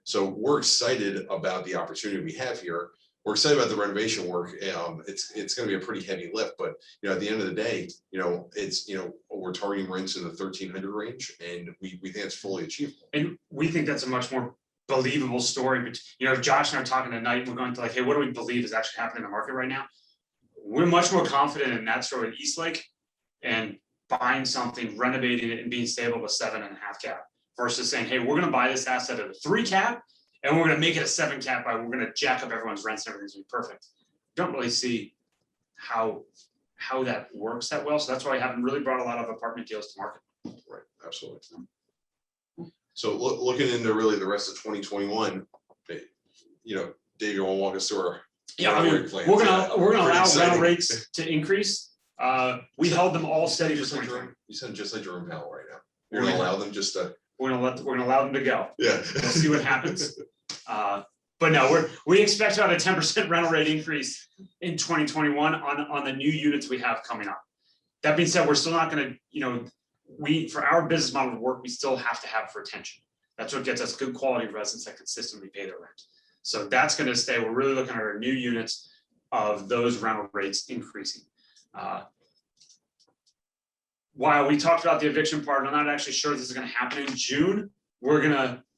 C: So we're excited about the opportunity we have here. We're excited about the renovation work. It's going to be a pretty heavy lift, but at the end of the day, we're targeting rents in the 1,300 range, and we think it's fully achievable.
B: And we think that's a much more believable story. But if Josh and I are talking tonight, we're going to hey, what do we believe is actually happening in the market right now? We're much more confident in that story at East Lake and buying something, renovating it, and being stable with 7.5 cap versus saying, hey, we're going to buy this asset at a 3 cap and we're going to make it a 7 cap by we're going to jack up everyone's rents and everything's going to be perfect. Don't really see how that works that well. So that's why I haven't really brought a lot of apartment deals to market.
C: Right. Absolutely. So looking into really the rest of 2021, Dave, you want to walk us through our
B: we're gonna allow rental rates to increase. We held them all steady for 2020.
C: You sound just like Jerome Powell right now. You're gonna allow them just to.
B: We're gonna allow them to go.
C: Yeah.
B: We'll see what happens. But no, we expect about a 10% rental rate increase in 2021 on the new units we have coming up. That being said, we're still not gonna, for our business model to work, we still have to have retention. That's what gets us good quality residents that consistently pay their rent. So that's going to stay. We're really looking at our new units of those rental rates increasing. While we talked about the eviction part, I'm not actually sure this is going to happen in June. We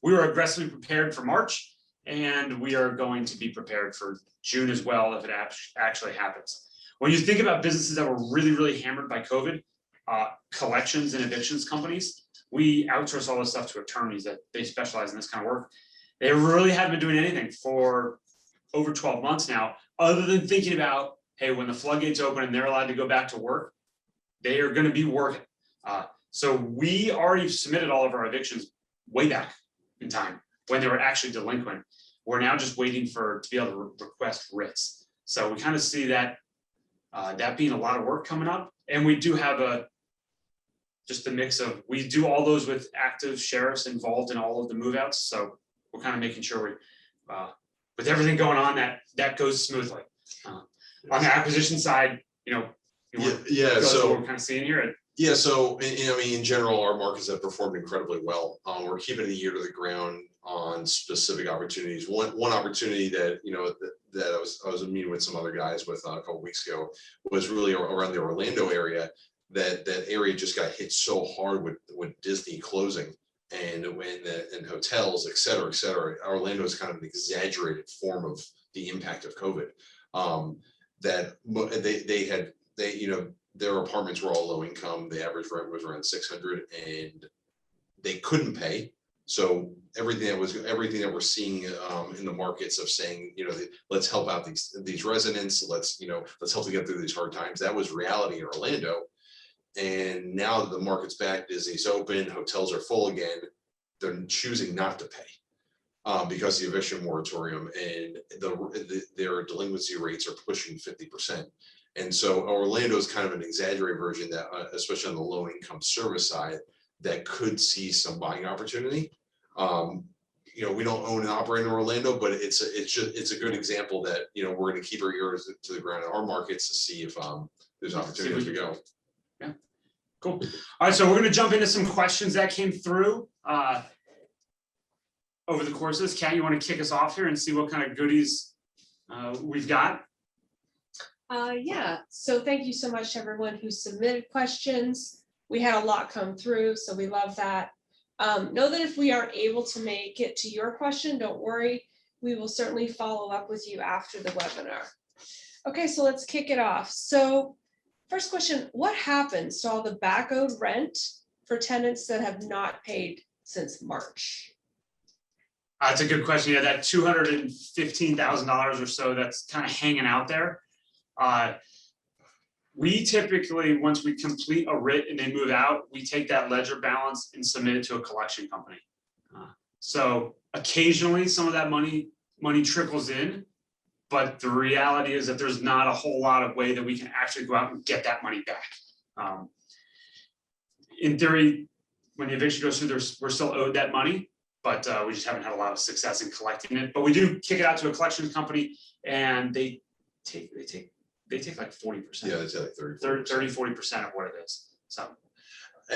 B: were aggressively prepared for March, and we are going to be prepared for June as well if it actually happens. When you think about businesses that were really, really hammered by COVID, collections and evictions companies, we outsource all this stuff to attorneys that they specialize in this kind of work. They really haven't been doing anything for over 12 months now, other than thinking about, hey, when the floodgates open and they're allowed to go back to work, they are going to be working. So we already submitted all of our evictions way back in time when they were actually delinquent. We're now just waiting to be able to request writs. So we kind of see that being a lot of work coming up. And we do have just a mix of, we do all those with active sheriffs involved in all of the move outs. So we're kind of making sure with everything going on that goes smoothly. On the acquisition side,
C: So
B: what we're kind of seeing here.
C: Yeah. So in general, our markets have performed incredibly well. We're keeping the ear to the ground on specific opportunities. One opportunity that that I was meeting with some other guys with a couple of weeks ago was really around the Orlando area. That area just got hit so hard with Disney closing. and hotels, et cetera, et cetera. Orlando is kind of an exaggerated form of the impact of COVID. That their apartments were all low income. The average rent was around 600, and they couldn't pay. So everything that we're seeing in the markets of saying, let's help out these residents, let's help them get through these hard times. That was reality in Orlando. And now that the market's back, Disney's open, hotels are full again, they're choosing not to pay because of the eviction moratorium, and their delinquency rates are pushing 50%. And so Orlando is kind of an exaggerated version that, especially on the low income service side, that could see some buying opportunity. We don't own and operate in Orlando, but it's a good example that we're going to keep our ears to the ground in our markets to see if there's opportunity to go.
B: Yeah, cool. All right, so we're going to jump into some questions that came through over the course of this. Kat, you want to kick us off here and see what kind of goodies we've got?
D: Yeah, so thank you so much to everyone who submitted questions. We had a lot come through, so we love that. Know that if we aren't able to make it to your question, don't worry. We will certainly follow up with you after the webinar. Okay, so let's kick it off. So first question, what happens to all the back owed rent for tenants that have not paid since March?
B: That's a good question. Yeah, that $215,000 or so that's kind of hanging out there. We typically, once we complete a writ and they move out, we take that ledger balance and submit it to a collection company. So occasionally some of that money trickles in, but the reality is that there's not a whole lot of way that we can actually go out and get that money back. In theory, when the eviction goes through, we're still owed that money, but we just haven't had a lot of success in collecting it. But we do kick it out to a collection company, and they take like 40%.
C: Yeah, it's like
B: 30-40% of what it is. So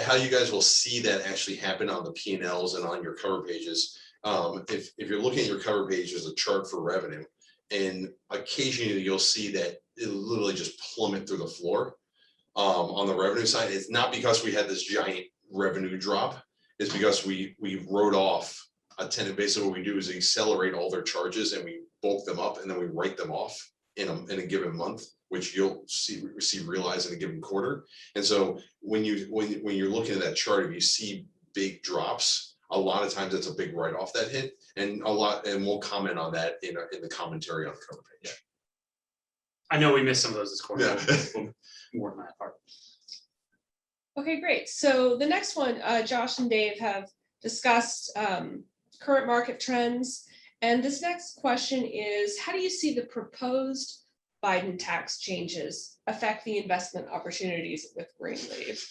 C: how you guys will see that actually happen on the P&Ls and on your cover pages. If you're looking at your cover page, there's a chart for revenue, and occasionally you'll see that it literally just plummet through the floor on the revenue side. It's not because we had this giant revenue drop. It's because we wrote off a tenant. Basically what we do is accelerate all their charges and we bulk them up, and then we write them off in a given month, which you'll see realized in a given quarter. And so when you're looking at that chart, if you see big drops, a lot of times it's a big write-off that hit, and we'll comment on that in the commentary on the cover page.
B: I know we missed some of those this quarter.
C: Yeah.
B: More on that part.
D: Okay, great. So the next one, Josh and Dave have discussed current market trends. And this next question is, how do you see the proposed Biden tax changes affect the investment opportunities with Greenleaf?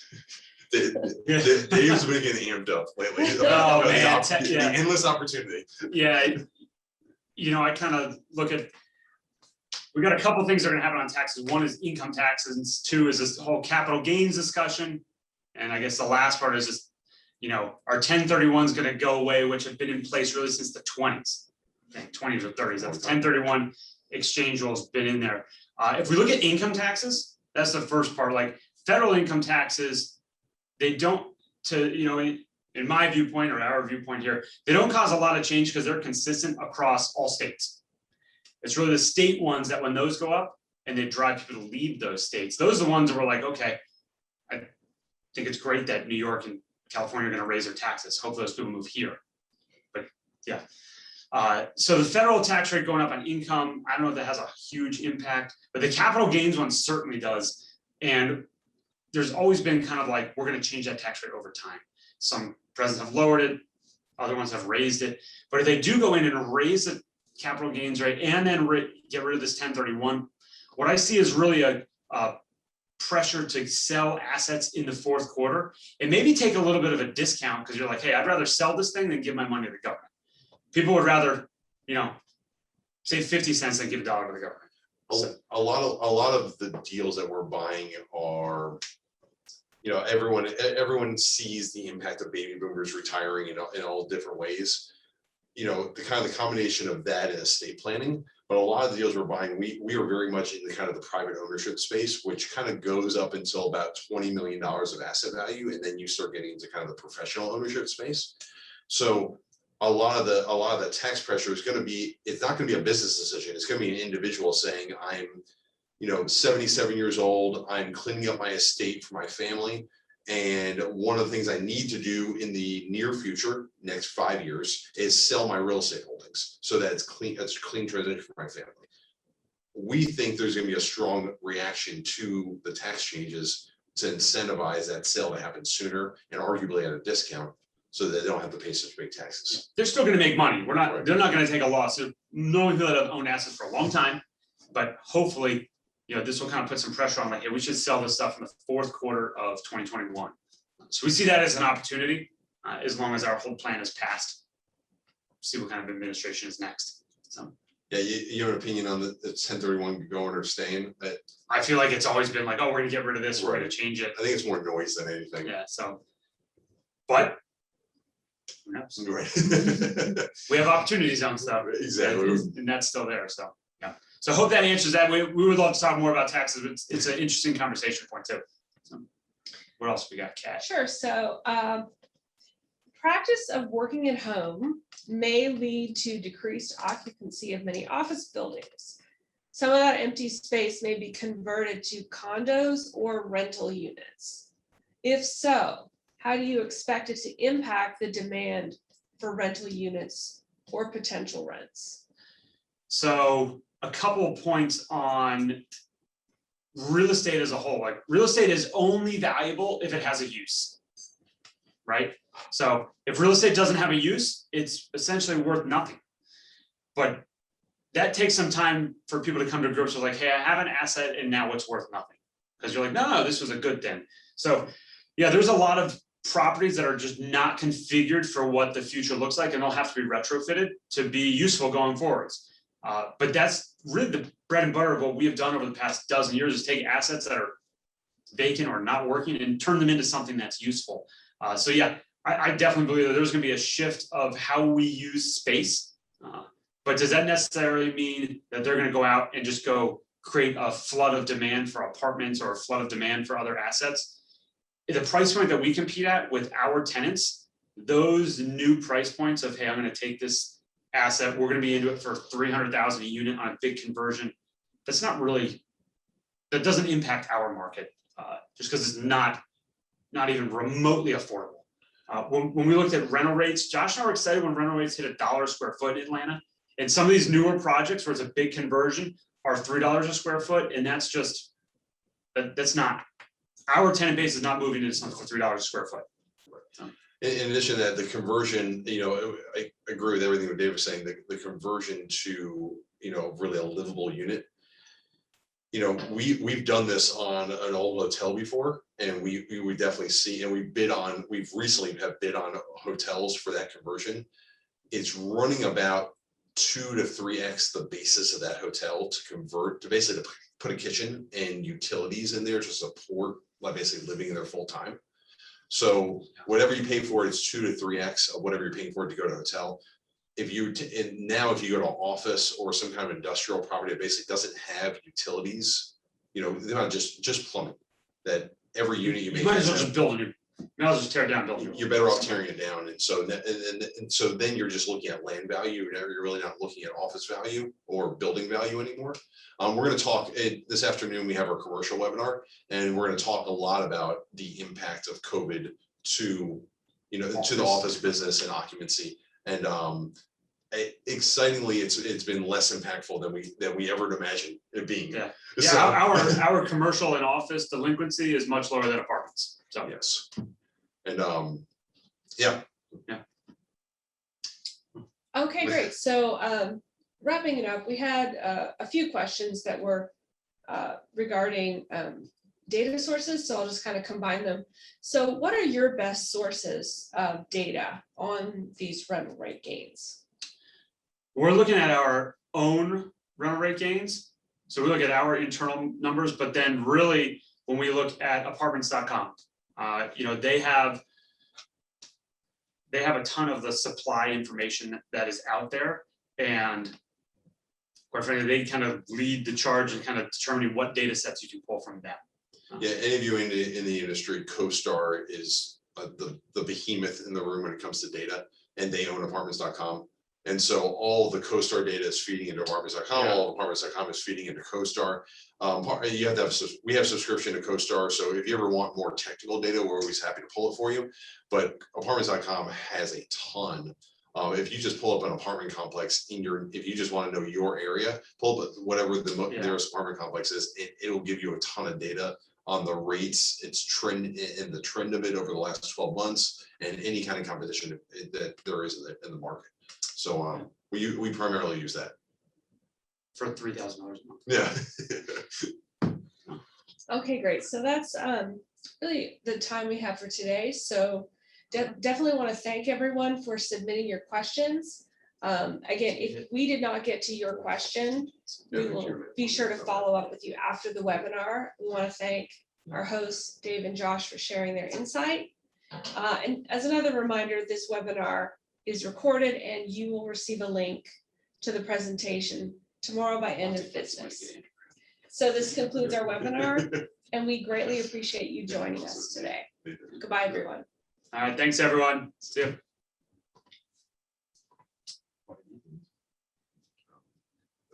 C: Dave's been getting amped up lately.
B: Oh, man,
C: the endless opportunity.
B: Yeah, I kind of look at, we got a couple things that are going to happen on taxes. One is income taxes, and two is this whole capital gains discussion. And I guess the last part is just, our 1031 is going to go away, which have been in place really since the 20s. I think 20s or 30s. That's 1031 exchange rule has been in there. If we look at income taxes, that's the first part. Like federal income taxes, they don't, in my viewpoint or our viewpoint here, they don't cause a lot of change because they're consistent across all states. It's really the state ones that when those go up and they drive people to leave those states, those are the ones that we're like, okay, I think it's great that New York and California are going to raise their taxes. Hopefully those people move here. But yeah. So the federal tax rate going up on income, I don't know if that has a huge impact, but the capital gains one certainly does. And there's always been kind of like, we're going to change that tax rate over time. Some presidents have lowered it, other ones have raised it. But if they do go in and raise the capital gains rate and then get rid of this 1031, what I see is really a pressure to sell assets in the fourth quarter and maybe take a little bit of a discount because you're like, hey, I'd rather sell this thing than give my money to the government. People would rather, save 50 cents than give $1 to the government. So,
C: a lot of the deals that we're buying are, everyone sees the impact of baby boomers retiring in all different ways. you know, the kind of the combination of that and estate planning. But a lot of the deals we're buying, we are very much in the kind of the private ownership space, which kind of goes up until about $20 million of asset value. And then you start getting into kind of the professional ownership space. So a lot of the tax pressure is going to be, it's not going to be a business decision. It's going to be an individual saying, I'm, you know, 77 years old, I'm cleaning up my estate for my family. And one of the things I need to do in the near future, next 5 years, is sell my real estate holdings so that it's a clean transition for my family. We think there's going to be a strong reaction to the tax changes to incentivize that sale to happen sooner and arguably at a discount so that they don't have to pay such big taxes.
B: They're still gonna make money.
C: Right.
B: They're not gonna take a loss. They're knowing people that have owned assets for a long time, but hopefully, you know, this will kind of put some pressure on like, hey, we should sell this stuff in the fourth quarter of 2021. So we see that as an opportunity, as long as our whole plan is passed. See what kind of administration is next. So
C: Yeah, you have an opinion on the 1031 going or staying?
B: I feel like it's always been like, oh, we're gonna get rid of this, we're gonna change it.
C: I think it's more noise than anything.
B: Yeah, so, but who knows?
C: Right.
B: We have opportunity zone stuff.
C: Exactly.
B: And that's still there, so, yeah. So I hope that answers that. We would love to talk more about taxes, but it's an interesting conversation point too. So, what else we got, Kat?
D: Sure, so practice of working at home may lead to decreased occupancy of many office buildings. Some of that empty space may be converted to condos or rental units. If so, how do you expect it to impact the demand for rental units or potential rents?
B: So a couple of points on real estate as a whole. Like real estate is only valuable if it has a use, right? So if real estate doesn't have a use, it's essentially worth nothing. But that takes some time for people to come to grips with like, hey, I have an asset and now it's worth nothing. Because you're like, no, this was a good thing. So yeah, there's a lot of properties that are just not configured for what the future looks like, and they'll have to be retrofitted to be useful going forwards. But that's really the bread and butter of what we have done over the past dozen years is take assets that are vacant or not working and turn them into something that's useful. So yeah, I definitely believe that there's going to be a shift of how we use space. But does that necessarily mean that they're going to go out and just go create a flood of demand for apartments or a flood of demand for other assets? The price point that we compete at with our tenants, those new price points of, hey, I'm going to take this asset, we're going to be into it for $300,000 a unit on a big conversion. That's not really, that doesn't impact our market just because it's not even remotely affordable. When we looked at rental rates, Josh and I were excited when rental rates hit $1 a square foot in Atlanta. And some of these newer projects where it's a big conversion are $3 a square foot. And that's just, that's not, our tenant base is not moving into something for $3 a square foot. So.
C: In addition to that, the conversion, you know, I agree with everything that Dave was saying, the conversion to, you know, really a livable unit. You know, we've done this on an old hotel before, and we would definitely see, and we've recently have bid on hotels for that conversion. It's running about 2 to 3x the basis of that hotel to convert to basically to put a kitchen and utilities in there to support like basically living in there full time. So whatever you pay for, it's 2 to 3x of whatever you're paying for it to go to a hotel. If you now if you go to an office or some kind of industrial property that basically doesn't have utilities, you know, they're not just plumbing. That every unit you make,
B: might as well just build a new. You might as well just tear it down, build a new.
C: You're better off tearing it down, and so so then you're just looking at land value. You're really not looking at office value or building value anymore. We're going to talk this afternoon. We have our commercial webinar, and we're going to talk a lot about the impact of COVID to, you know, to the office business and occupancy. And excitingly, it's been less impactful than we ever imagined it being.
B: Yeah,
C: So,
B: our commercial and office delinquency is much lower than apartments. So
C: yes, and yeah.
D: Okay, great. So wrapping it up, we had a few questions that were regarding data sources. So I'll just kind of combine them. So what are your best sources of data on these rental rate gains?
B: we're looking at our own rental rate gains. So we look at our internal numbers, but then really, when we look at apartments.com, you know, they have they have a ton of the supply information that is out there. And quite frankly, they kind of lead the charge in kind of determining what data sets you can pull from them.
C: Yeah, any of you in the industry, CoStar is the behemoth in the room when it comes to data, and they own apartments.com. And so all the CoStar data is feeding into apartments.com,
B: Yeah.
C: all apartments.com is feeding into CoStar. You have to have, we have subscription to CoStar, so if you ever want more technical data, we're always happy to pull it for you. But apartments.com has a ton. If you just pull up an apartment complex if you just want to know your area, pull up whatever the nearest apartment complex is, it'll give you a ton of data on the rates, its trend and the trend of it over the last 12 months, and any kind of competition that there is in the market. So we primarily use that.
B: For $3,000 a month.
C: Yeah.
D: Okay, great. So that's really the time we have for today. So definitely want to thank everyone for submitting your questions. Again, if we did not get to your question, we will be sure to follow up with you after the webinar. We want to thank our hosts, Dave and Josh, for sharing their insight. And as another reminder, this webinar is recorded and you will receive a link to the presentation tomorrow by end of business. So this concludes our webinar, and we greatly appreciate you joining us today. Goodbye, everyone.
B: All right, thanks, everyone. See you.